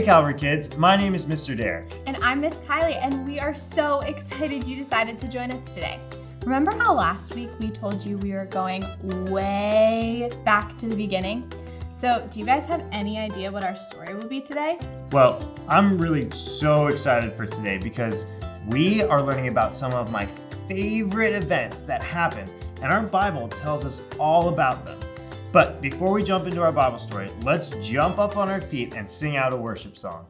Calvary kids, my name is Mr. Derek. And I'm Miss Kylie, and we are so excited you decided to join us today. Remember how last week we told you we were going way back to the beginning? So do you guys have any idea what our story will be today? Well, I'm really so excited for today because we are learning about some of my favorite events that happen, and our Bible tells us all about them. But before we jump into our Bible story, let's jump up on our feet and sing out a worship song.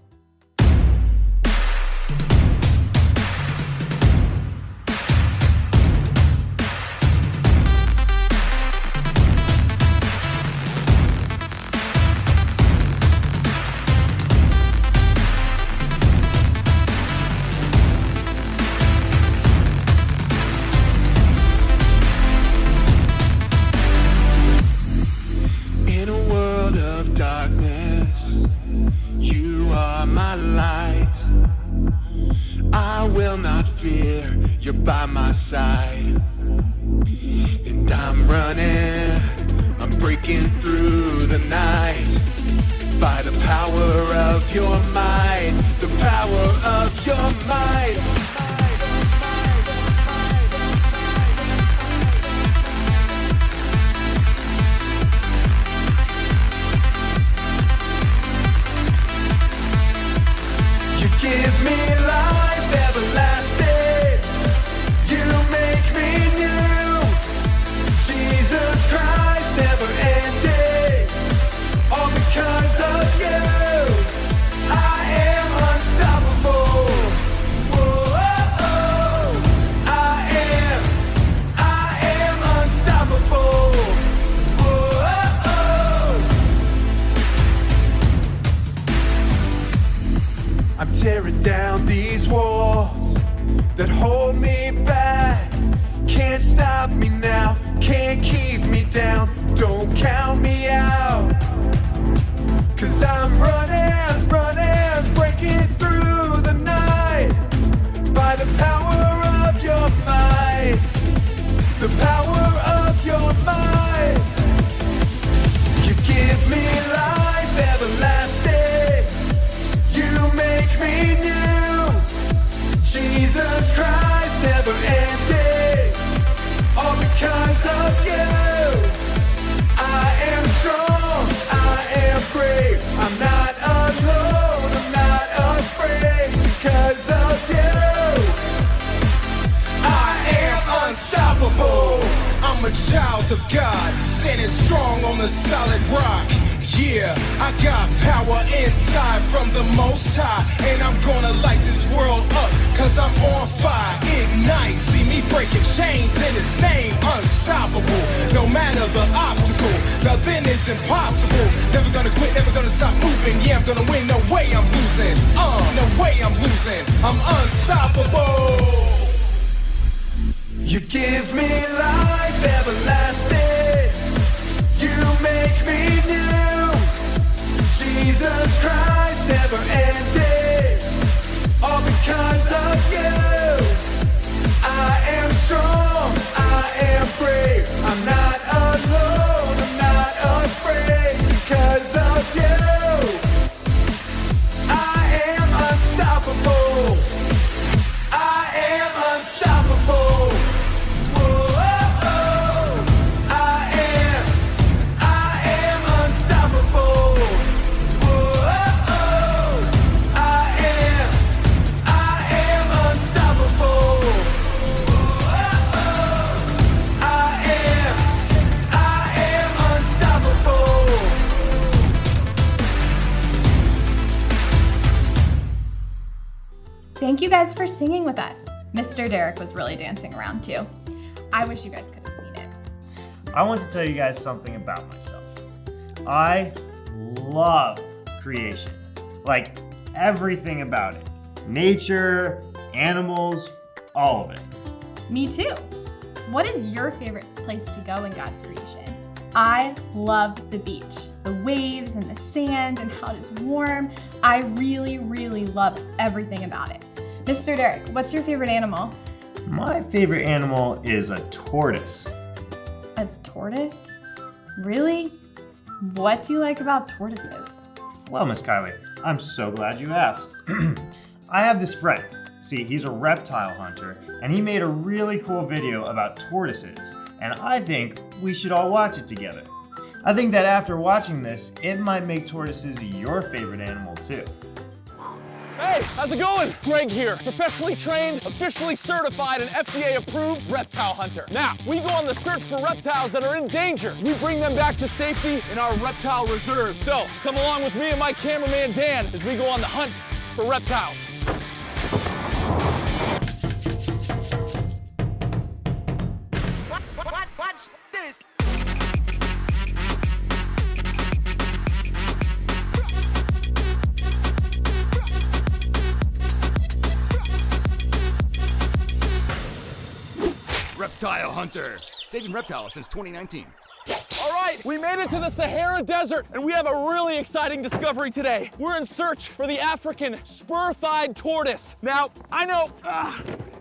You're by my side, and I'm running, I'm breaking through the night, by the power of your might, the power of your might. You give me life everlasting. I'm tearing down these walls that hold me back. Can't stop me now, can't keep me down. Don't count me out, 'cause I'm running, breaking through the night, by the power of your might, the power of your might. You give me life everlasting. You make me new, Jesus Christ, never ending, all because of you. I am strong, I am brave, I'm not alone, I'm not afraid, because of you. I am unstoppable, I'm a child of God, standing strong on the solid rock. Yeah, I got power inside from the Most High, and I'm gonna light this world up, 'cause I'm on fire. Ignite, see me breaking chains in His name, unstoppable. No matter the obstacle, nothing is impossible. Never gonna quit, never gonna stop moving. Yeah, I'm gonna win, no way I'm losing. No way I'm losing, I'm unstoppable. You give me life everlasting. You make me new, Jesus Christ, never ending, all because of you. I am strong, I am brave, I'm not alone, I'm not afraid, because of you. I am unstoppable, I am unstoppable. Thank you guys for singing with us. Mr. Derek was really dancing around too. I wish you guys could have seen it. I want to tell you guys something about myself. I love creation, like everything about it. Nature, animals, all of it. Me too. What is your favorite place to go in God's creation? I love the beach, the waves and the sand and how it is warm. I really, really love everything about it. Mr. Derek, what's your favorite animal? My favorite animal is a tortoise. A tortoise? Really? What do you like about tortoises? Well, Miss Kylie, I'm so glad you asked. I have this friend. See, he's a reptile hunter, and he made a really cool video about tortoises, and I think we should all watch it together. I think that after watching this, it might make tortoises your favorite animal too. Hey, how's it going? Greg here, professionally trained, officially certified, and FDA approved reptile hunter. Now, we go on the search for reptiles that are in danger. We bring them back to safety in our reptile reserve. So, come along with me and my cameraman Dan as we go on the hunt for reptiles. Watch this. Reptile Hunter, saving reptiles since 2019. All right, we made it to the Sahara Desert, and we have a really exciting discovery today. We're in search for the African spur-thighed tortoise. Now, I know,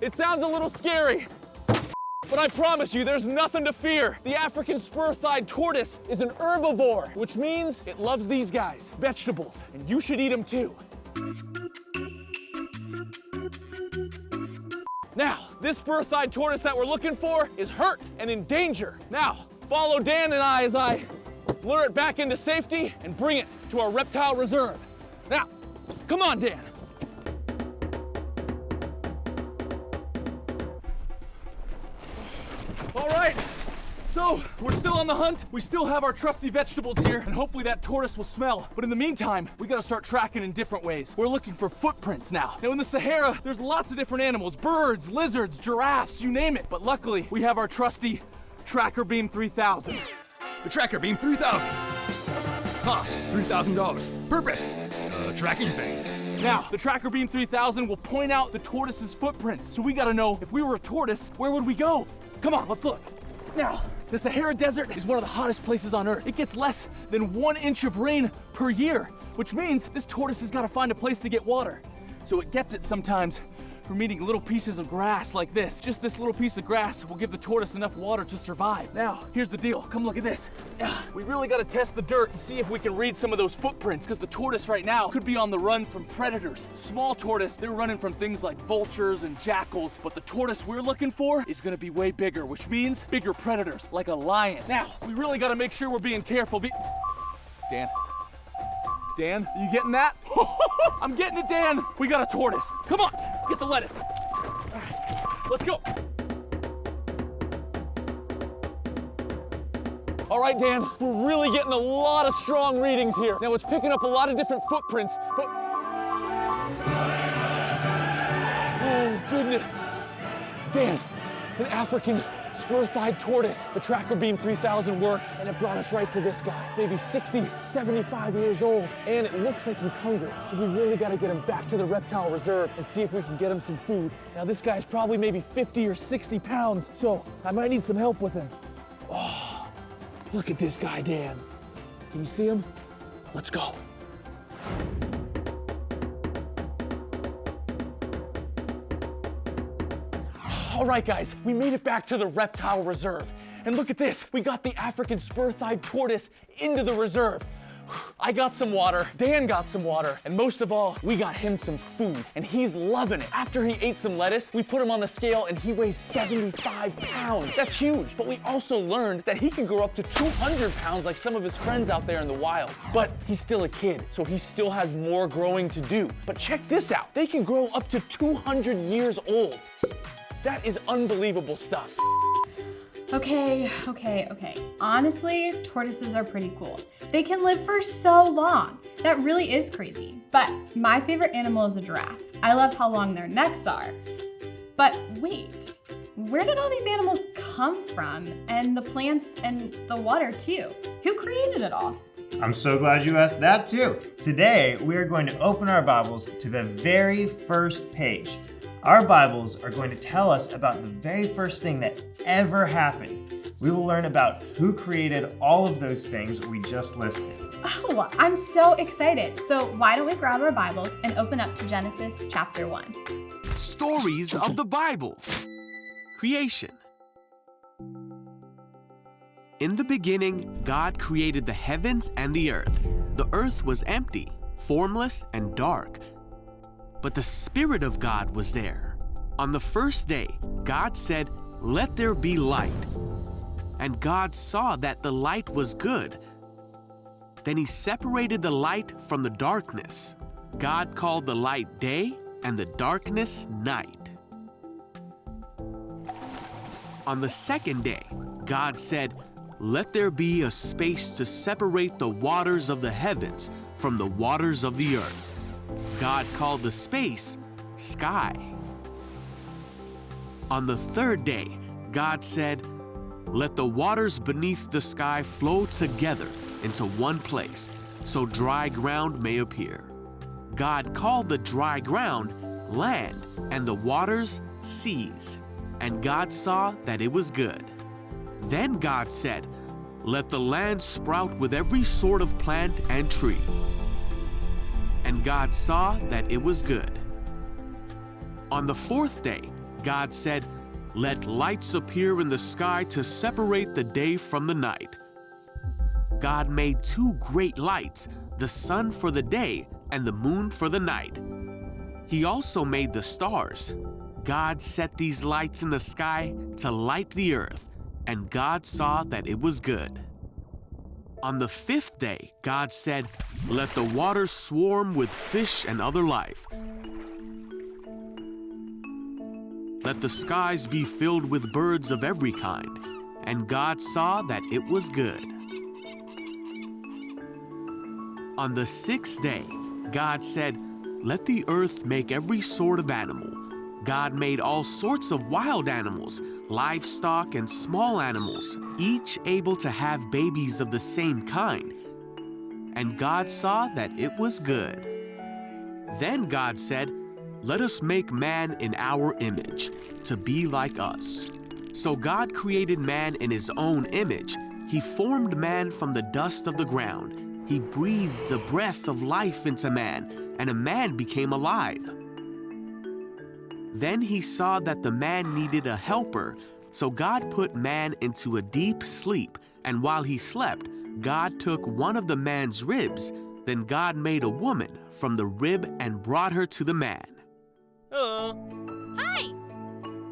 it sounds a little scary, but I promise you, there's nothing to fear. The African spur-thighed tortoise is an herbivore, which means it loves these guys, vegetables, and you should eat them too. Now, this spur-thighed tortoise that we're looking for is hurt and in danger. Now, follow Dan and I as I lure it back into safety and bring it to our reptile reserve. Now, come on, Dan. All right, so we're still on the hunt. We still have our trusty vegetables here, and hopefully that tortoise will smell. But in the meantime, we gotta start tracking in different ways. We're looking for footprints now. Now in the Sahara, there's lots of different animals, birds, lizards, giraffes, you name it. But luckily, we have our trusty Tracker Beam 3000. The Tracker Beam 3000. Cost $3,000. Purpose, tracking things. Now, the Tracker Beam 3000 will point out the tortoise's footprints. So we gotta know, if we were a tortoise, where would we go? Come on, let's look. Now, the Sahara Desert is one of the hottest places on Earth. It gets less than 1 inch of rain per year, which means this tortoise has gotta find a place to get water. So it gets it sometimes from eating little pieces of grass like this. Just this little piece of grass will give the tortoise enough water to survive. Now, here's the deal. Come look at this. We really gotta test the dirt to see if we can read some of those footprints, because the tortoise right now could be on the run from predators. Small tortoise, they're running from things like vultures and jackals, but the tortoise we're looking for is gonna be way bigger, which means bigger predators, like a lion. Now, we really gotta make sure we're being careful. Dan, are you getting that? I'm getting it, Dan. We got a tortoise. Come on, get the lettuce. All right, let's go. All right, Dan, we're really getting a lot of strong readings here. Now it's picking up a lot of different footprints, but... Oh, goodness. Dan, an African spur-thighed tortoise. The Tracker Beam 3000 worked, and it brought us right to this guy. Maybe 60, 75 years old, and it looks like he's hungry. So we really gotta get him back to the reptile reserve and see if we can get him some food. Now this guy's probably maybe 50 or 60 pounds, so I might need some help with him. Oh, look at this guy, Dan. Can you see him? Let's go. All right, guys, we made it back to the reptile reserve. And look at this, we got the African spur-thighed tortoise into the reserve. I got some water, Dan got some water, and most of all, we got him some food, and he's loving it. After he ate some lettuce, we put him on the scale and he weighs 75 pounds. That's huge, but we also learned that he can grow up to 200 pounds like some of his friends out there in the wild. But he's still a kid, so he still has more growing to do. But check this out, they can grow up to 200 years old. That is unbelievable stuff. Okay. Honestly, tortoises are pretty cool. They can live for so long. That really is crazy. But my favorite animal is a giraffe. I love how long their necks are. But wait, where did all these animals come from? And the plants and the water too? Who created it all? I'm so glad you asked that too. Today, we are going to open our Bibles to the very first page. Our Bibles are going to tell us about the very first thing that ever happened. We will learn about who created all of those things we just listed. Oh, I'm so excited. So why don't we grab our Bibles and open up to Genesis chapter 1. Stories of the Bible. Creation. In the beginning, God created the heavens and the earth. The earth was empty, formless and dark. But the Spirit of God was there. On the first day, God said, "Let there be light." And God saw that the light was good. Then he separated the light from the darkness. God called the light day and the darkness night. On the second day, God said, "Let there be a space to separate the waters of the heavens from the waters of the earth." God called the space sky. On the third day, God said, "Let the waters beneath the sky flow together into one place, so dry ground may appear." God called the dry ground land and the waters seas, and God saw that it was good. Then God said, "Let the land sprout with every sort of plant and tree." And God saw that it was good. On the fourth day, God said, "Let lights appear in the sky to separate the day from the night." God made two great lights, the sun for the day and the moon for the night. He also made the stars. God set these lights in the sky to light the earth, and God saw that it was good. On the fifth day, God said, "Let the waters swarm with fish and other life. Let the skies be filled with birds of every kind." And God saw that it was good. On the sixth day, God said, "Let the earth make every sort of animal." God made all sorts of wild animals, livestock and small animals, each able to have babies of the same kind. And God saw that it was good. Then God said, "Let us make man in our image, to be like us." So God created man in his own image. He formed man from the dust of the ground. He breathed the breath of life into man, and a man became alive. Then he saw that the man needed a helper, so God put man into a deep sleep, and while he slept, God took one of the man's ribs. Then God made a woman from the rib and brought her to the man. Hi!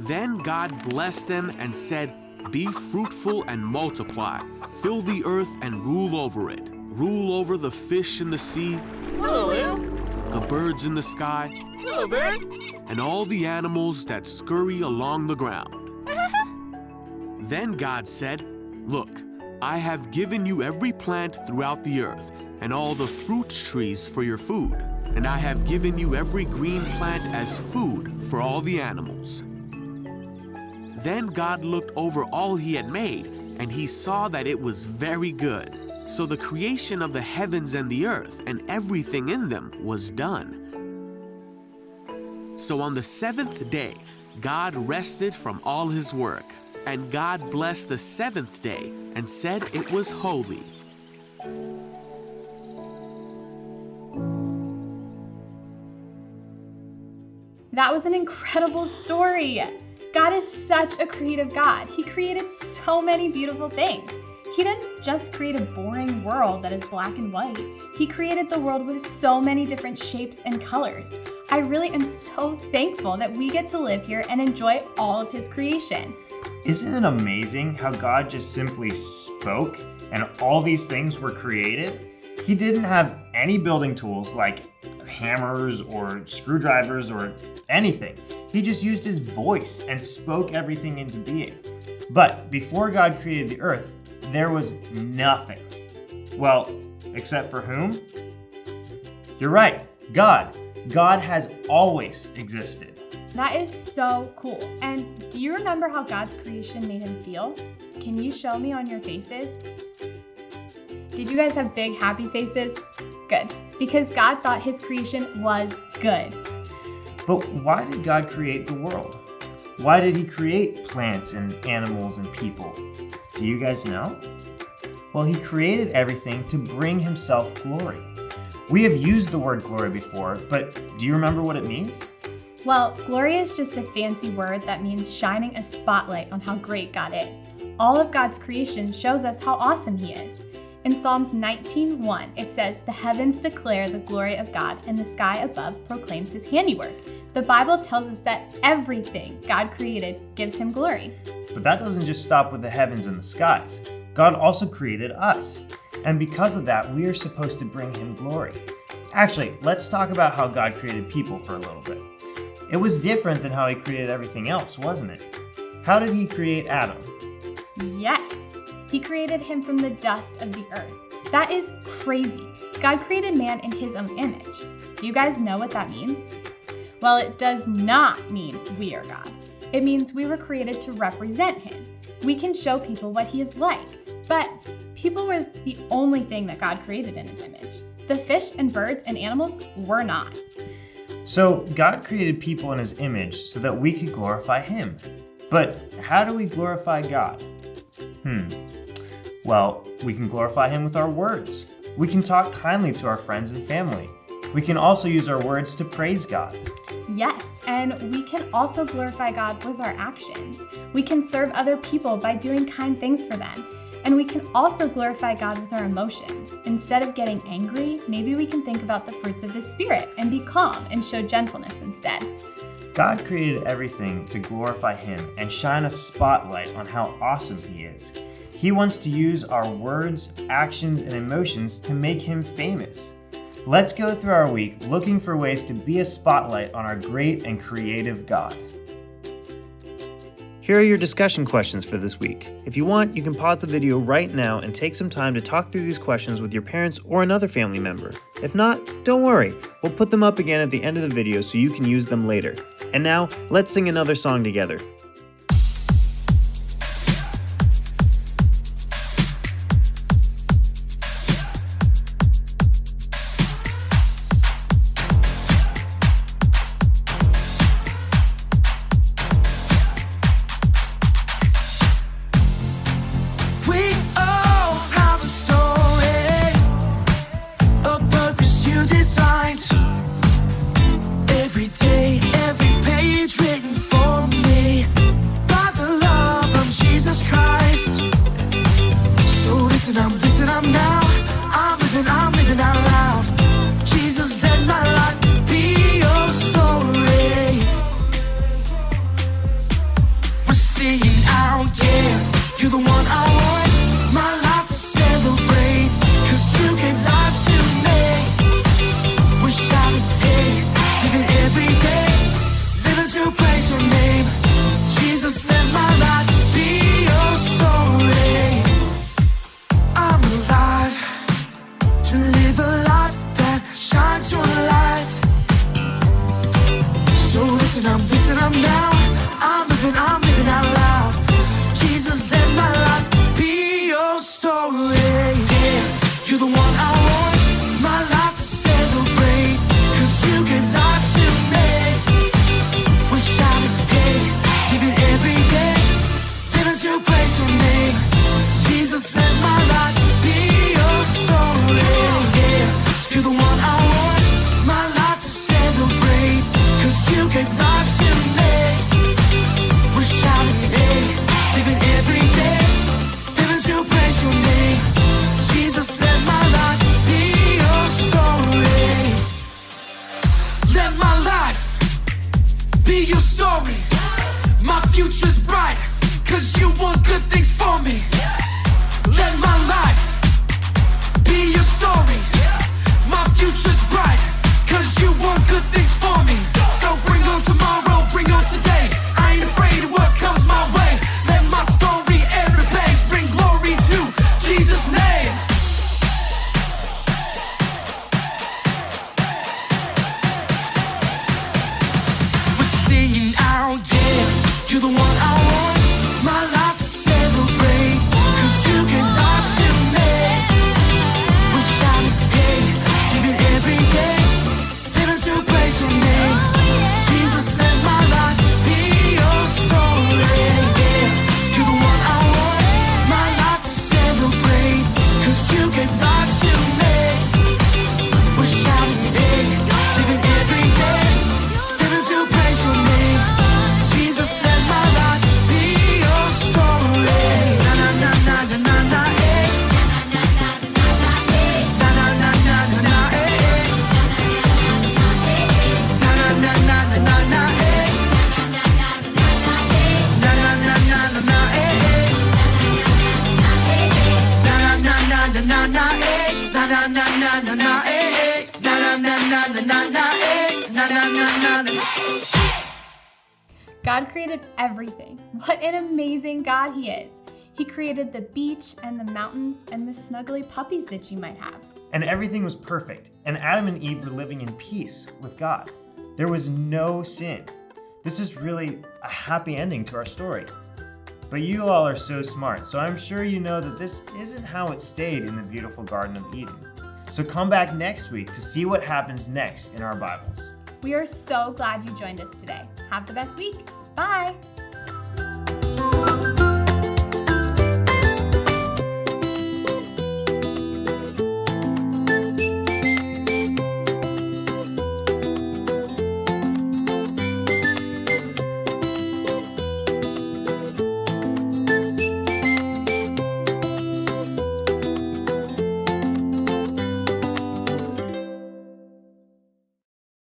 Then God blessed them and said, "Be fruitful and multiply. Fill the earth and rule over it. Rule over the fish in the sea, the birds in the sky, and all the animals that scurry along the ground." Then God said, "Look, I have given you every plant throughout the earth, and all the fruit trees for your food, and I have given you every green plant as food for all the animals." Then God looked over all he had made, and he saw that it was very good. So the creation of the heavens and the earth and everything in them was done. So on the seventh day, God rested from all his work, and God blessed the seventh day and said it was holy. That was an incredible story. God is such a creative God. He created so many beautiful things. He didn't just create a boring world that is black and white. He created the world with so many different shapes and colors. I really am so thankful that we get to live here and enjoy all of his creation. Isn't it amazing how God just simply spoke and all these things were created? He didn't have any building tools like hammers or screwdrivers or anything. He just used his voice and spoke everything into being. But before God created the earth, there was nothing. Well, except for whom? You're right, God. God has always existed. That is so cool. And do you remember how God's creation made him feel? Can you show me on your faces? Did you guys have big happy faces? Good, because God thought his creation was good. But why did God create the world? Why did he create plants and animals and people? Do you guys know? Well, he created everything to bring himself glory. We have used the word glory before, but do you remember what it means? Well, glory is just a fancy word that means shining a spotlight on how great God is. All of God's creation shows us how awesome he is. In Psalms 19:1, it says, "The heavens declare the glory of God, and the sky above proclaims his handiwork." The Bible tells us that everything God created gives him glory. But that doesn't just stop with the heavens and the skies. God also created us. And because of that, we are supposed to bring him glory. Actually, let's talk about how God created people for a little bit. It was different than how he created everything else, wasn't it? How did he create Adam? Yes, he created him from the dust of the earth. That is crazy. God created man in his own image. Do you guys know what that means? Well, it does not mean we are God. It means we were created to represent him. We can show people what he is like, but people were the only thing that God created in his image. The fish and birds and animals were not. So God created people in his image so that we could glorify him. But how do we glorify God? Well, we can glorify him with our words. We can talk kindly to our friends and family. We can also use our words to praise God. Yes, and we can also glorify God with our actions. We can serve other people by doing kind things for them. And we can also glorify God with our emotions. Instead of getting angry, maybe we can think about the fruits of the Spirit and be calm and show gentleness instead. God created everything to glorify him and shine a spotlight on how awesome he is. He wants to use our words, actions, and emotions to make him famous. Let's go through our week looking for ways to be a spotlight on our great and creative God. Here are your discussion questions for this week. If you want, you can pause the video right now and take some time to talk through these questions with your parents or another family member. If not, don't worry. We'll put them up again at the end of the video so you can use them later. And now, let's sing another song together. Singing out, yeah, you're the one I want, my life to celebrate. na na na eh, na na na na na na eh, na na na na na na na eh, na na na na na. God created everything. What an amazing God He is. He created the beach and the mountains and the snuggly puppies that you might have. And everything was perfect, and Adam and Eve were living in peace with God. There was no sin. This is really a happy ending to our story. But you all are so smart, so I'm sure you know that this isn't how it stayed in the beautiful Garden of Eden. So come back next week to see what happens next in our Bibles. We are so glad you joined us today. Have the best week. Bye.